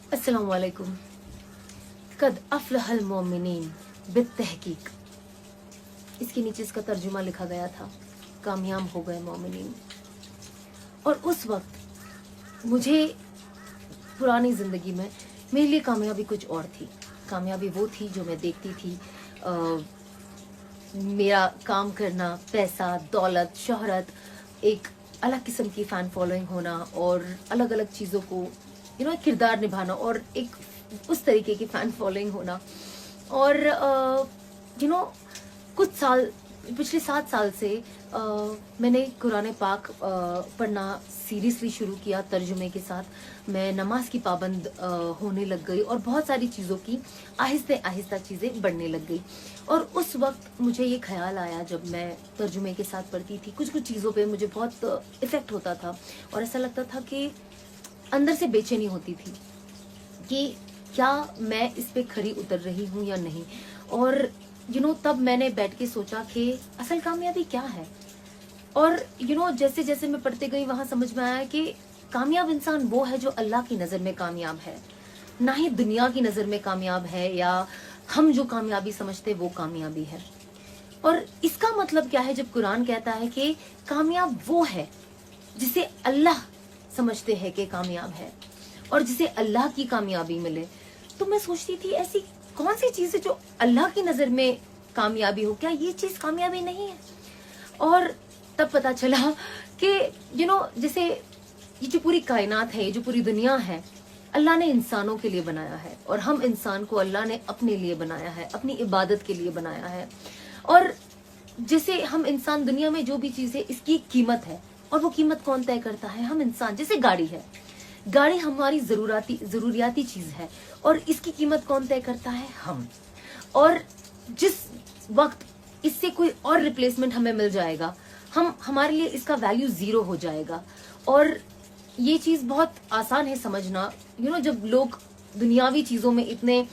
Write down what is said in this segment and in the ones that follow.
अस्सलाम वालेकुम। कद अफलहल मोमिनीन बित्तहकीक, इसके नीचे इसका तर्जुमा लिखा गया था, कामयाब हो गए मोमिनीन। और उस वक्त मुझे पुरानी ज़िंदगी में मेरे लिए कामयाबी कुछ और थी। कामयाबी वो थी जो मैं देखती थी, मेरा काम करना, पैसा, दौलत, शोहरत, एक अलग किस्म की फ़ैन फॉलोइंग होना और अलग अलग चीज़ों को एक किरदार निभाना और एक उस तरीके की फ़ैन फॉलोइंग होना। और कुछ साल, पिछले 7 साल से मैंने कुरान पाक पढ़ना सीरियसली शुरू किया तर्जुमे के साथ। मैं नमाज की पाबंद होने लग गई और बहुत सारी चीज़ों की आहिस्ते आहिस्ता चीज़ें बढ़ने लग गई। और उस वक्त मुझे ये ख्याल आया, जब मैं तर्जुमे के साथ पढ़ती थी, कुछ चीज़ों पे मुझे बहुत इफ़ेक्ट होता था और ऐसा लगता था कि अंदर से बेचैनी होती थी कि क्या मैं इस पे खरी उतर रही हूँ या नहीं। और तब मैंने बैठ के सोचा कि असल कामयाबी क्या है। और जैसे जैसे मैं पढ़ते गई वहां समझ में आया कि कामयाब इंसान वो है जो अल्लाह की नज़र में कामयाब है, ना ही दुनिया की नज़र में कामयाब है या हम जो कामयाबी समझते वो कामयाबी है। और इसका मतलब क्या है जब कुरान कहता है कि कामयाब वो है जिसे अल्लाह समझते हैं कि कामयाब है और जिसे अल्लाह की कामयाबी मिले। तो मैं सोचती थी ऐसी कौन सी चीज़ है जो अल्लाह की नज़र में कामयाबी हो, क्या ये चीज़ कामयाबी नहीं है। और तब पता चला कि जैसे ये जो पूरी कायनात है, ये जो पूरी दुनिया है, अल्लाह ने इंसानों के लिए बनाया है और हम इंसान को अल्लाह ने अपने लिए बनाया है, अपनी इबादत के लिए बनाया है। और जैसे हम इंसान, दुनिया में जो भी चीज़ है इसकी कीमत है और वो कीमत कौन तय करता है? हम इंसान। जैसे गाड़ी है, गाड़ी हमारी ज़रूरियाती चीज़ है और इसकी कीमत कौन तय करता है? हम। और जिस वक्त इससे कोई और रिप्लेसमेंट हमें मिल जाएगा, हमारे लिए इसका वैल्यू 0 हो जाएगा। और ये चीज़ बहुत आसान है समझना। जब लोग दुनियावी चीज़ों में इतने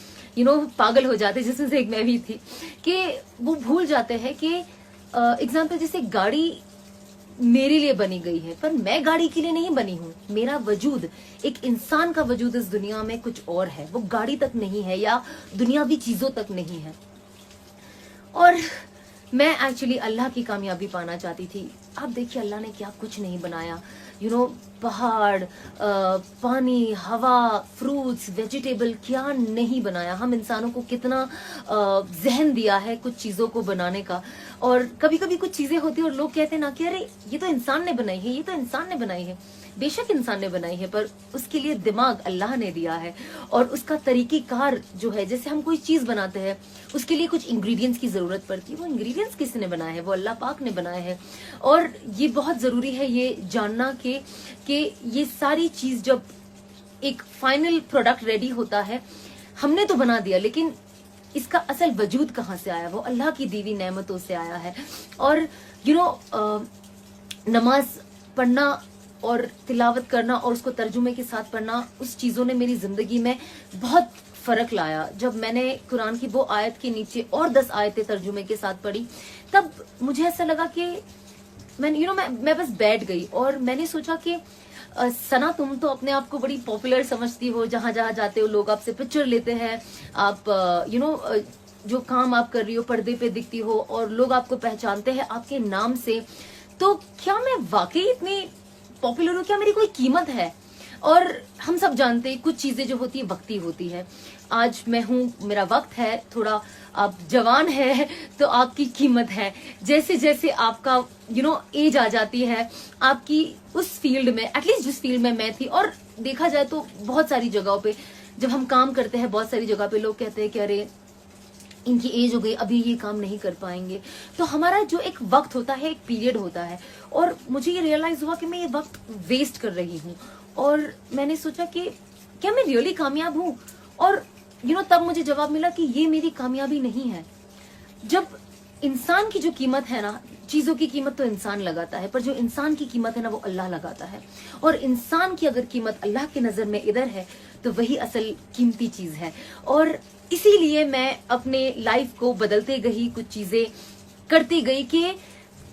पागल हो जाते, जिसमें से एक मैं भी थी, कि वो भूल जाते हैं कि एग्जाम्पल जैसे गाड़ी मेरे लिए बनी गई है पर मैं गाड़ी के लिए नहीं बनी हूँ। मेरा वजूद, एक इंसान का वजूद इस दुनिया में कुछ और है, वो गाड़ी तक नहीं है या दुनियावी चीजों तक नहीं है। और मैं एक्चुअली अल्लाह की कामयाबी पाना चाहती थी। आप देखिए अल्लाह ने क्या कुछ नहीं बनाया। पहाड़, पानी, हवा, फ्रूट्स, वेजिटेबल, क्या नहीं बनाया। हम इंसानों को कितना जहन दिया है कुछ चीज़ों को बनाने का। और कभी कभी कुछ चीज़ें होती है और लोग कहते हैं ना कि अरे ये तो इंसान ने बनाई है, ये तो इंसान ने बनाई है। बेशक इंसान ने बनाई है, पर उसके लिए दिमाग अल्लाह ने दिया है और उसका तरीक़ेकार जो है, जैसे हम कोई चीज़ बनाते हैं उसके लिए कुछ इंग्रेडिएंट्स की ज़रूरत पड़ती है। वो इंग्रेडिएंट्स किसने बनाए हैं? वो अल्लाह पाक ने बनाए हैं। और ये बहुत ज़रूरी है ये जानना कि ये सारी चीज़ जब एक फाइनल प्रोडक्ट रेडी होता है, हमने तो बना दिया, लेकिन इसका असल वजूद कहाँ से आया? वो अल्लाह की दी हुई नेमतों से आया है। और नमाज पढ़ना और तिलावत करना और उसको तर्जुमे के साथ पढ़ना, उस चीज़ों ने मेरी ज़िंदगी में बहुत फ़र्क लाया। जब मैंने कुरान की वो आयत के नीचे और 10 आयतें तर्जुमे के साथ पढ़ी, तब मुझे ऐसा लगा कि मैं बस बैठ गई और मैंने सोचा कि सना, तुम तो अपने आप को बड़ी पॉपुलर समझती हो, जहाँ जहाँ जाते हो लोग आपसे पिक्चर लेते हैं, आप जो काम आप कर रही हो पर्दे पे दिखती हो और लोग आपको पहचानते हैं आपके नाम से। तो क्या मैं वाकई इतनी पॉपुलर हूँ? क्या मेरी कोई कीमत है? और हम सब जानते हैं कुछ चीजें जो होती है वक्ती होती है। आज मैं हूँ, मेरा वक्त है, थोड़ा आप जवान है तो आपकी कीमत है। जैसे जैसे आपका एज आ जाती है, आपकी उस फील्ड में, एटलीस्ट जिस फील्ड में मैं थी, और देखा जाए तो बहुत सारी जगहों पे जब हम काम करते हैं, बहुत सारी जगह पे लोग कहते हैं कि अरे इनकी एज हो गई, अभी ये काम नहीं कर पाएंगे। तो हमारा जो एक वक्त होता है, एक पीरियड होता है, और मुझे ये रियलाइज हुआ कि मैं ये वक्त वेस्ट कर रही हूँ। और मैंने सोचा कि क्या मैं रियली कामयाब हूँ? और तब मुझे जवाब मिला कि ये मेरी कामयाबी नहीं है। जब इंसान की जो कीमत है ना, चीजों की कीमत तो इंसान लगाता है, पर जो इंसान की कीमत है ना वो अल्लाह लगाता है। और इंसान की अगर कीमत अल्लाह की नजर में इधर है तो वही असल कीमती चीज है। और इसीलिए मैं अपने लाइफ को बदलते गई, कुछ चीजें करती गई कि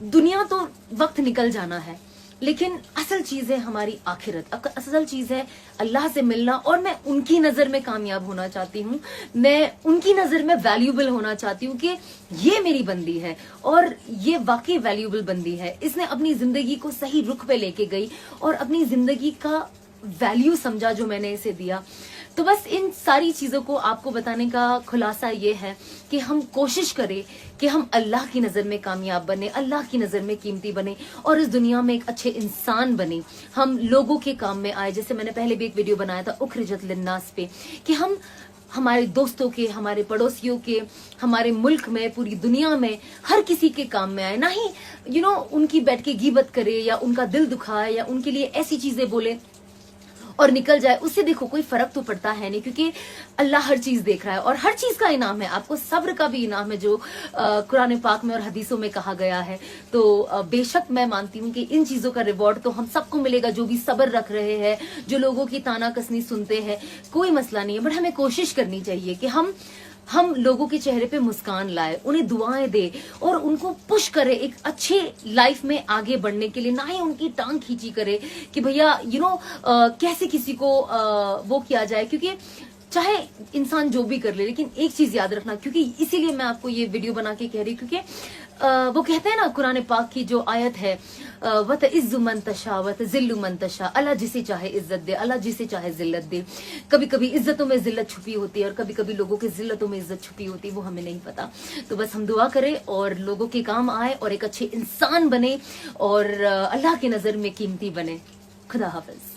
दुनिया तो वक्त निकल जाना है لیکن اصل چیز ہے ہماری آخرت، اصل چیز ہے اللہ سے ملنا، اور میں ان کی نظر میں کامیاب ہونا چاہتی ہوں، میں ان کی نظر میں ویلیوبل ہونا چاہتی ہوں کہ یہ میری بندی ہے اور یہ واقعی ویلیوبل بندی ہے، اس نے اپنی زندگی کو صحیح رخ پہ لے کے گئی اور اپنی زندگی کا ویلیو سمجھا جو میں نے اسے دیا۔ تو بس ان ساری چیزوں کو آپ کو بتانے کا خلاصہ یہ ہے کہ ہم کوشش کریں کہ ہم اللہ کی نظر میں کامیاب بنے، اللہ کی نظر میں قیمتی بنے، اور اس دنیا میں ایک اچھے انسان بنے، ہم لوگوں کے کام میں آئے۔ جیسے میں نے پہلے بھی ایک ویڈیو بنایا تھا اخرجت للناس پہ، کہ ہم ہمارے دوستوں کے، ہمارے پڑوسیوں کے، ہمارے ملک میں، پوری دنیا میں ہر کسی کے کام میں آئے، نہ ہی ان کی بیٹھ کے غیبت کرے یا ان کا دل دکھائے یا ان کے لیے ایسی چیزیں بولے اور نکل جائے۔ اس سے دیکھو کوئی فرق تو پڑتا ہے نہیں، کیونکہ اللہ ہر چیز دیکھ رہا ہے اور ہر چیز کا انعام ہے، آپ کو صبر کا بھی انعام ہے جو قرآن پاک میں اور حدیثوں میں کہا گیا ہے۔ تو بے شک میں مانتی ہوں کہ ان چیزوں کا ریوارڈ تو ہم سب کو ملے گا، جو بھی صبر رکھ رہے ہیں، جو لوگوں کی تانا کسنی سنتے ہیں، کوئی مسئلہ نہیں ہے، بٹ ہمیں کوشش کرنی چاہیے کہ ہم لوگوں کے چہرے پہ مسکان لائے، انہیں دعائیں دے اور ان کو پش کرے ایک اچھے لائف میں آگے بڑھنے کے لیے، نہ ہی ان کی ٹانگ کھینچی کرے کہ بھیا کیسے کسی کو وہ کیا جائے، کیونکہ چاہے انسان جو بھی کر لے، لیکن ایک چیز یاد رکھنا، کیونکہ اسی لیے میں آپ کو یہ ویڈیو بنا کے کہہ رہی ہوں، کیونکہ وہ کہتے ہیں نا قرآن پاک کی جو آیت ہے وَتَعِزُّ مَن تَشَاءُ وَتُذِلُّ مَن تَشَاءُ، اللہ جسے چاہے عزت دے، اللہ جسے چاہے ذلت دے۔ کبھی کبھی عزتوں میں ذلت چھپی ہوتی ہے اور کبھی کبھی لوگوں کے ذلتوں میں عزت چھپی ہوتی ہے، وہ ہمیں نہیں پتا۔ تو بس ہم دعا کریں اور لوگوں کے کام آئے اور ایک اچھے انسان بنے اور اللہ کی نظر میں قیمتی بنے۔ خدا حافظ۔